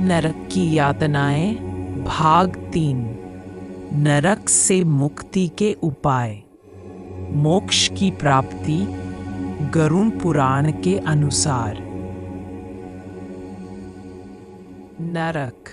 नरक की यातनाएं भाग 3। नरक से मुक्ति के उपाय। मोक्ष की प्राप्ति गरुड़ पुराण के अनुसार। नरक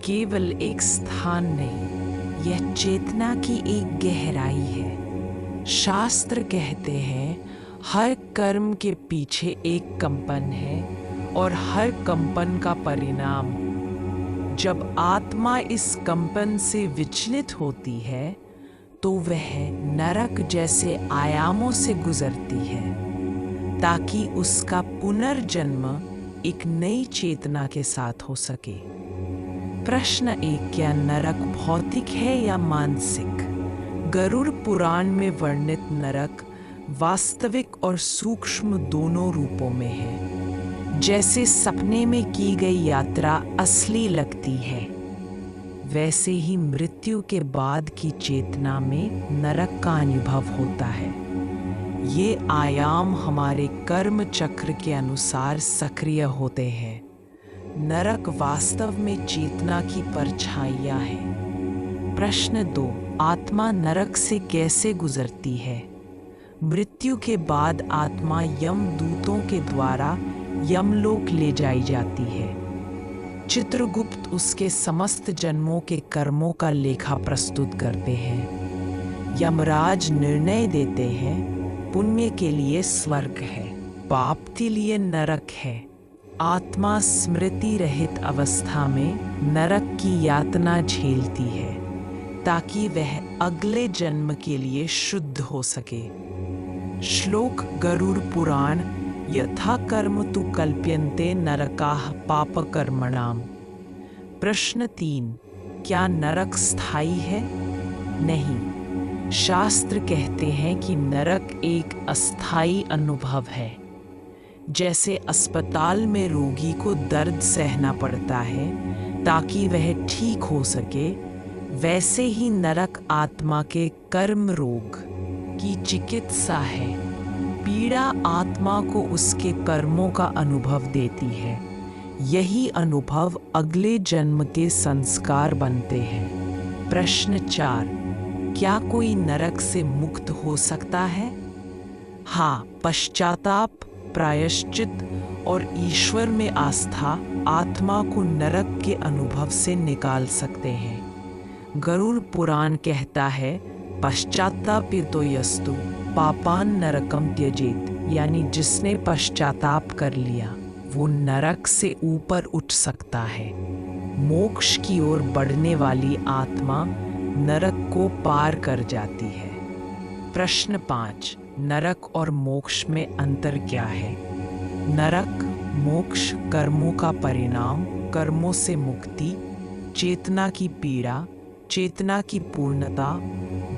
केवल एक स्थान नहीं, यह चेतना की एक गहराई है। शास्त्र कहते हैं हर कर्म के पीछे एक कंपन है और हर कंपन का परिणाम। जब आत्मा इस कंपन से विचलित होती है तो वह नरक जैसे आयामों से गुजरती है ताकि उसका पुनर्जन्म एक नई चेतना के साथ हो सके। प्रश्न 1, क्या नरक भौतिक है या मानसिक? गरुड़ पुराण में वर्णित नरक वास्तविक और सूक्ष्म दोनों रूपों में है। जैसे सपने में की गई यात्रा असली लगती है, वैसे ही मृत्यु के बाद की चेतना में नरक का अनुभव होता है। ये आयाम हमारे कर्म चक्र के अनुसार सक्रिय होते हैं। नरक वास्तव में चेतना की परछाइयाँ हैं। प्रश्न 2, आत्मा नरक से कैसे गुजरती है? मृत्यु के बाद आत्मा यमदूतों के द्वारा यमलोक ले जाई जाती है। चित्रगुप्त उसके समस्त जन्मों के कर्मों का लेखा प्रस्तुत करते हैं। यमराज निर्णय देते हैं पुण्य के लिए स्वर्ग है, पाप के लिए नरक है। आत्मा स्मृति रहित अवस्था में नरक की यातना झेलती है ताकि वह अगले जन्म के लिए शुद्ध हो सके। श्लोक गरुड़ पुराण। यथा कर्म तु कल्प्यन्ते नरकाः पापकर्मणाम्। प्रश्न 3, क्या नरक स्थायी है? नहीं। शास्त्र कहते हैं कि नरक एक अस्थायी अनुभव है। जैसे अस्पताल में रोगी को दर्द सहना पड़ता है ताकि वह ठीक हो सके, वैसे ही नरक आत्मा के कर्म रोग की चिकित्सा है। पीड़ा आत्मा को उसके कर्मों का अनुभव देती है। यही अनुभव अगले जन्म के संस्कार बनते हैं। प्रश्न 4, क्या कोई नरक से मुक्त हो सकता है? हाँ, पश्चाताप, प्रायश्चित और ईश्वर में आस्था आत्मा को नरक के अनुभव से निकाल सकते हैं। गरुड़ पुराण कहता है पश्चातापितो यस्तु पापान नरकम त्यजेत, यानी जिसने पश्चाताप कर लिया वो नरक से ऊपर उठ सकता है। मोक्ष की ओर बढ़ने वाली आत्मा नरक को पार कर जाती है। प्रश्न 5, नरक और मोक्ष में अंतर क्या है? नरक मोक्ष कर्मों का परिणाम, कर्मों से मुक्ति, चेतना की पीड़ा, चेतना की पूर्णता,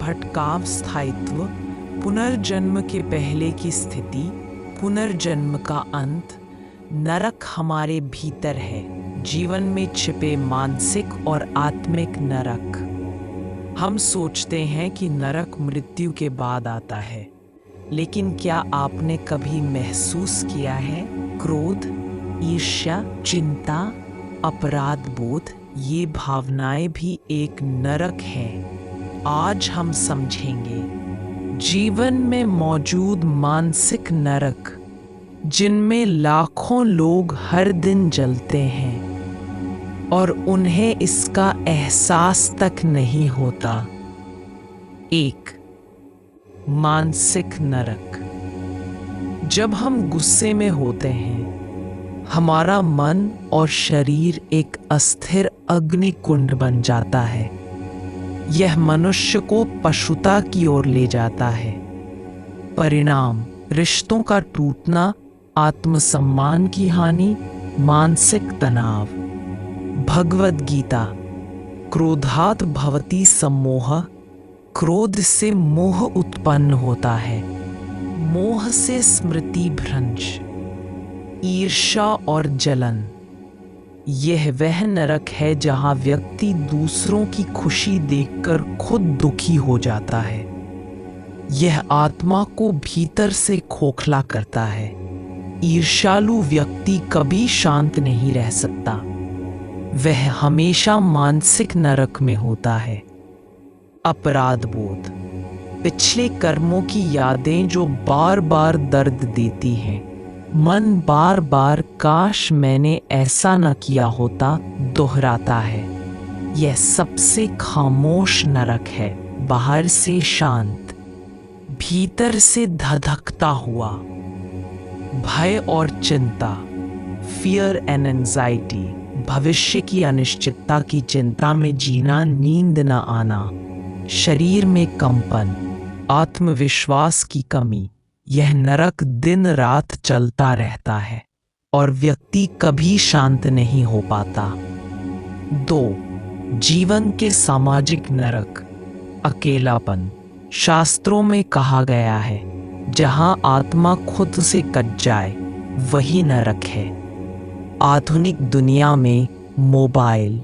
भटकाव स्थायित्व, पुनर्जन्म के पहले की स्थिति, पुनर्जन्म का अंत। नरक हमारे भीतर है, जीवन में छिपे मानसिक और आत्मिक नरक। हम सोचते हैं कि नरक मृत्यु के बाद आता है, लेकिन क्या आपने कभी महसूस किया है क्रोध, ईर्ष्या, चिंता, अपराध बोध, ये भावनाएं भी एक नरक हैं? आज हम समझेंगे जीवन में मौजूद मानसिक नरक, जिनमें लाखों लोग हर दिन जलते हैं और उन्हें इसका एहसास तक नहीं होता। 1, मानसिक नरक। जब हम गुस्से में होते हैं, हमारा मन और शरीर एक अस्थिर अग्निकुंड बन जाता है। यह मनुष्य को पशुता की ओर ले जाता है। परिणाम, रिश्तों का टूटना, आत्मसम्मान की हानि, मानसिक तनाव। भगवद गीता। क्रोधात् भवति सम्मोह। क्रोध से मोह उत्पन्न होता है। मोह से स्मृति भ्रंश, ईर्ष्या और जलन। यह वह नरक है जहां व्यक्ति दूसरों की खुशी देखकर खुद दुखी हो जाता है। यह आत्मा को भीतर से खोखला करता है। ईर्ष्यालु व्यक्ति कभी शांत नहीं रह सकता। वह हमेशा मानसिक नरक में होता है। अपराध बोध, पिछले कर्मों की यादें जो बार बार दर्द देती हैं। मन बार बार काश मैंने ऐसा न किया होता दोहराता है। यह सबसे खामोश नरक है, बाहर से शांत, भीतर से धधकता हुआ। भय और चिंता, फियर एंड एंजाइटी, भविष्य की अनिश्चितता की चिंता में जीना, नींद न आना, शरीर में कंपन, आत्मविश्वास की कमी। यह नरक दिन रात चलता रहता है और व्यक्ति कभी शांत नहीं हो पाता। 2. जीवन के सामाजिक नरक, अकेलापन। शास्त्रों में कहा गया है, जहां आत्मा खुद से कट जाए वही नरक है। आधुनिक दुनिया में मोबाइल,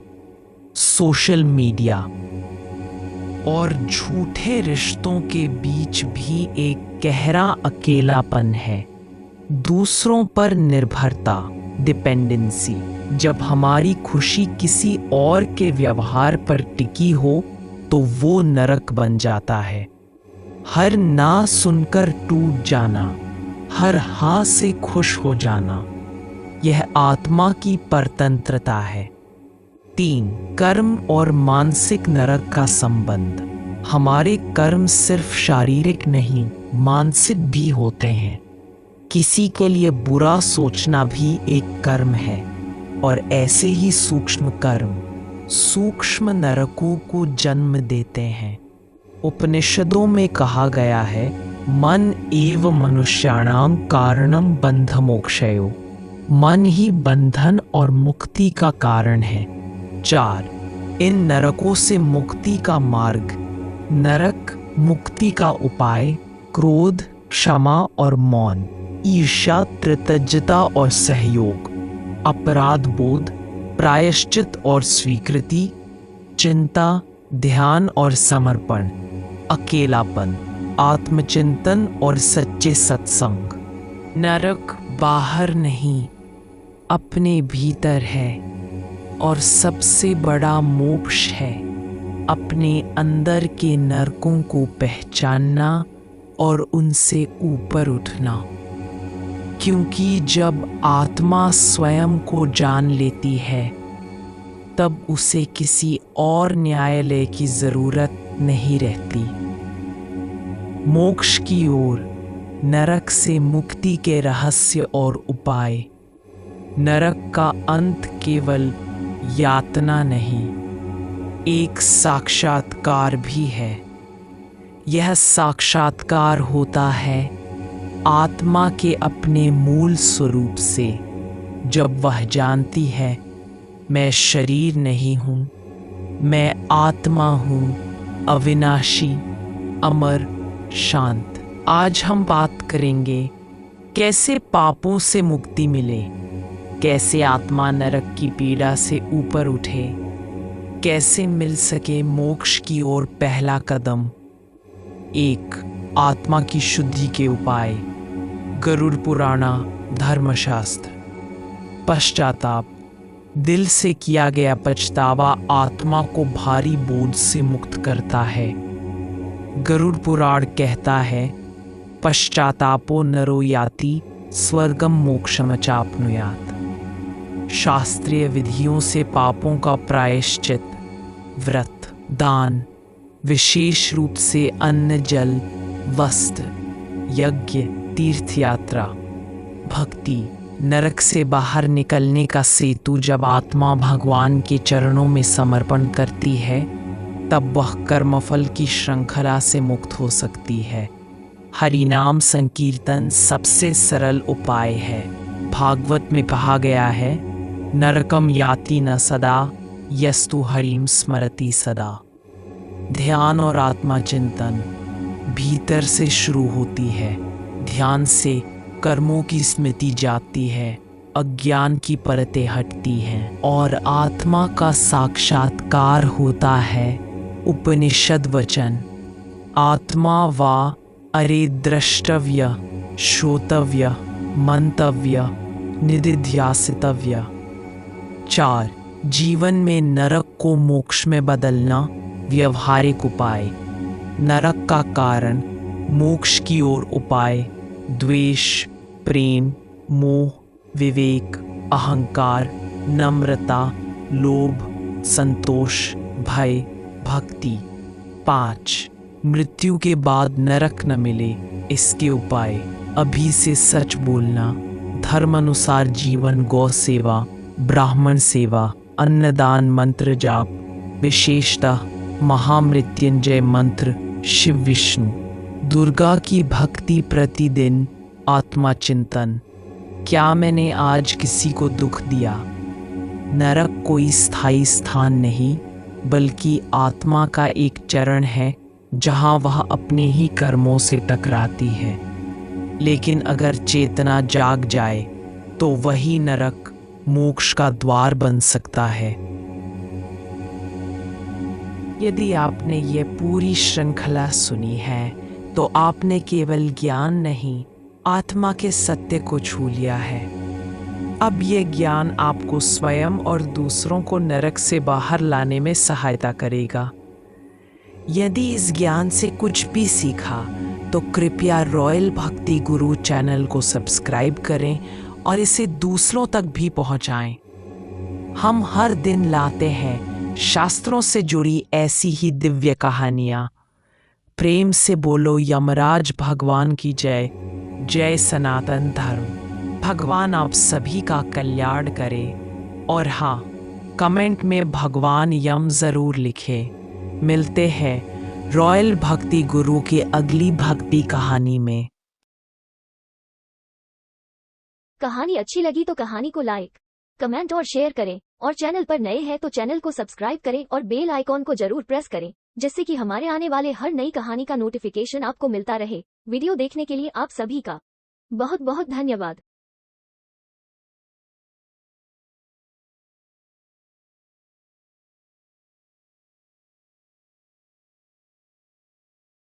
सोशल मीडिया और झूठे रिश्तों के बीच भी एक गहरा अकेलापन है। दूसरों पर निर्भरता, डिपेंडेंसी। जब हमारी खुशी किसी और के व्यवहार पर टिकी हो तो वो नरक बन जाता है। हर ना सुनकर टूट जाना, हर हाँ से खुश हो जाना, यह आत्मा की परतंत्रता है। 3. कर्म और मानसिक नरक का संबंध। हमारे कर्म सिर्फ शारीरिक नहीं, मानसिक भी होते हैं। किसी के लिए बुरा सोचना भी एक कर्म है और ऐसे ही सूक्ष्म कर्म सूक्ष्म नरकों को जन्म देते हैं। उपनिषदों में कहा गया है, मन एव मनुष्याणाम कारणम बंध मोक्षयो। मन ही बंधन और मुक्ति का कारण है। 4. इन नरकों से मुक्ति का मार्ग। नरक मुक्ति का उपाय, क्रोध, क्षमा और मौन, ईर्ष्या, कृतज्ञता और सहयोग, अपराध बोध, प्रायश्चित और स्वीकृति, चिंता, ध्यान और समर्पण, अकेलापन, आत्मचिंतन और सच्चे सत्संग। नरक बाहर नहीं, अपने भीतर है और सबसे बड़ा मोक्ष है अपने अंदर के नरकों को पहचानना और उनसे ऊपर उठना। क्योंकि जब आत्मा स्वयं को जान लेती है तब उसे किसी और न्यायालय की जरूरत नहीं रहती। मोक्ष की ओर, नरक से मुक्ति के रहस्य और उपाय। नरक का अंत केवल यातना नहीं, एक साक्षात्कार भी है। यह साक्षात्कार होता है आत्मा के अपने मूल स्वरूप से, जब वह जानती है, मैं शरीर नहीं हूँ, मैं आत्मा हूँ, अविनाशी, अमर, शांत। आज हम बात करेंगे कैसे पापों से मुक्ति मिले, कैसे आत्मा नरक की पीड़ा से ऊपर उठे, कैसे मिल सके मोक्ष की ओर पहला कदम। 1. आत्मा की शुद्धि के उपाय। गरुड़ पुराणा, धर्मशास्त्र। पश्चाताप, दिल से किया गया पछतावा आत्मा को भारी बोझ से मुक्त करता है। गरुड़ पुराण कहता है, पश्चातापो नरो याति स्वर्गम मोक्षम चाप्नुयात्। शास्त्रीय विधियों से पापों का प्रायश्चित, व्रत, दान, विशेष रूप से अन्न, जल, वस्त्र, यज्ञ, तीर्थ यात्रा, भक्ति, नरक से बाहर निकलने का सेतु। जब आत्मा भगवान के चरणों में समर्पण करती है तब वह कर्मफल की श्रृंखला से मुक्त हो सकती है। हरिनाम संकीर्तन सबसे सरल उपाय है। भागवत में कहा गया है, नरकम याति न सदा यस्तु हरिम स्मरति सदा। ध्यान और आत्मा चिंतन भीतर से शुरू होती है। ध्यान से कर्मों की स्मृति जाती है, अज्ञान की परतें हटती हैं और आत्मा का साक्षात्कार होता है। उपनिषद वचन, आत्मा वा अरे द्रष्टव्य, श्रोतव्य, मंतव्य, निदिध्यासितव्य। 4. जीवन में नरक को मोक्ष में बदलना व्यवहारिक उपाय। नरक का कारण, मोक्ष की ओर उपाय। द्वेष, प्रेम, मोह, विवेक, अहंकार, नम्रता, लोभ, संतोष, भय, भक्ति। 5. मृत्यु के बाद नरक न मिले, इसके उपाय। अभी से सच बोलना, धर्मानुसार जीवन, गौ सेवा, ब्राह्मण सेवा, अन्नदान, मंत्र जाप, विशेषतः महामृत्युंजय मंत्र, शिव विष्णु दुर्गा की भक्ति, प्रतिदिन आत्मा चिंतन। क्या मैंने आज किसी को दुख दिया? नरक कोई स्थायी स्थान नहीं, बल्कि आत्मा का एक चरण है जहां वह अपने ही कर्मों से टकराती है। लेकिन अगर चेतना जाग जाए तो वही नरक मोक्ष का द्वार बन सकता है। यदि आपने ये पूरी श्रृंखला सुनी है तो आपने केवल ज्ञान नहीं, आत्मा के सत्य को छू लिया है। अब ये ज्ञान आपको स्वयं और दूसरों को नरक से बाहर लाने में सहायता करेगा। यदि इस ज्ञान से कुछ भी सीखा तो कृपया रॉयल भक्ति गुरु चैनल को सब्सक्राइब करें और इसे दूसरों तक भी पहुंचाएं। हम हर दिन लाते हैं शास्त्रों से जुड़ी ऐसी ही दिव्य कहानियां। प्रेम से बोलो यमराज भगवान की जय। जय सनातन धर्म। भगवान आप सभी का कल्याण करे। और हाँ, कमेंट में भगवान यम जरूर लिखे। मिलते हैं रॉयल भक्ति गुरु की अगली भक्ति कहानी में। कहानी अच्छी लगी तो कहानी को लाइक, कमेंट और शेयर करें और चैनल पर नए हैं तो चैनल को सब्सक्राइब करें और बेल आइकॉन को जरूर प्रेस करें, जिससे कि हमारे आने वाले हर नई कहानी का नोटिफिकेशन आपको मिलता रहे। वीडियो देखने के लिए आप सभी का बहुत बहुत धन्यवाद।